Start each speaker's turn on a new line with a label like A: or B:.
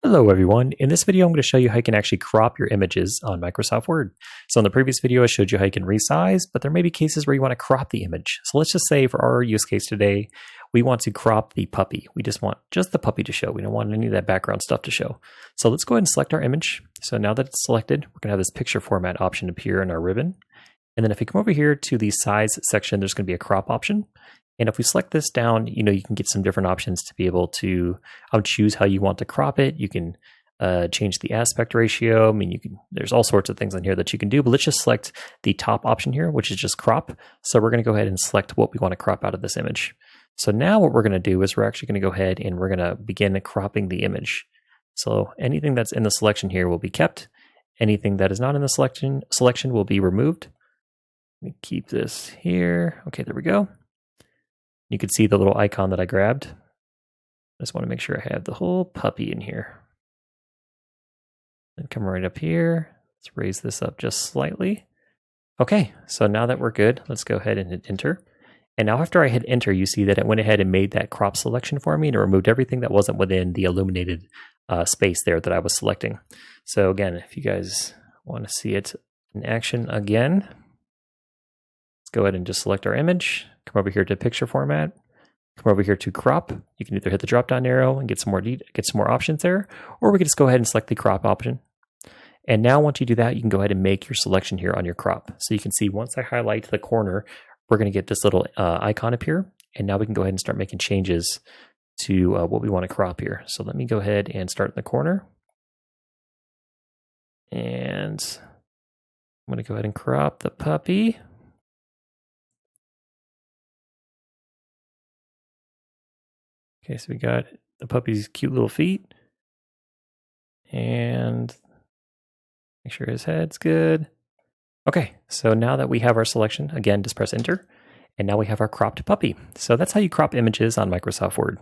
A: Hello everyone, in this video I'm going to show you how you can actually crop your images on Microsoft Word. So in the previous video I showed you how you can resize, but there may be cases where you want to crop the image. So let's just say for our use case today, we want to crop the puppy. We just want the puppy to show. We don't want any of that background stuff to show. So let's go ahead and select our image. So now that it's selected, we're going to have this picture format option appear in our ribbon. And then if we come over here to the size section, there's going to be a crop option. And if we select this down, you can get some different options to be able to choose how you want to crop it. You can change the aspect ratio. There's all sorts of things on here that you can do, but let's just select the top option here, which is just crop. So we're going to go ahead and select what we want to crop out of this image. So now what we're going to do is we're actually going to go ahead and we're going to begin cropping the image. So anything that's in the selection here will be kept. Anything that is not in the selection will be removed. Let me keep this here. Okay, there we go. You can see the little icon that I grabbed. I just want to make sure I have the whole puppy in here. And come right up here. Let's raise this up just slightly. Okay, so now that we're good, let's go ahead and hit enter. And now after I hit enter, you see that it went ahead and made that crop selection for me and it removed everything that wasn't within the illuminated space there that I was selecting. So again, if you guys want to see it in action again, let's go ahead and just select our image. Come over here to picture format. Come over here to crop. You can either hit the drop down arrow and get some more options there, or we can just go ahead and select the crop option. And now once you do that, you can go ahead and make your selection here on your crop. So you can see once I highlight the corner, we're going to get this little icon appear. And now we can go ahead and start making changes to what we want to crop here. So let me go ahead and start in the corner. And I'm going to go ahead and crop the puppy. Okay, so we got the puppy's cute little feet. And make sure his head's good. Okay, so now that we have our selection, again, just press enter. And now we have our cropped puppy. So that's how you crop images on Microsoft Word.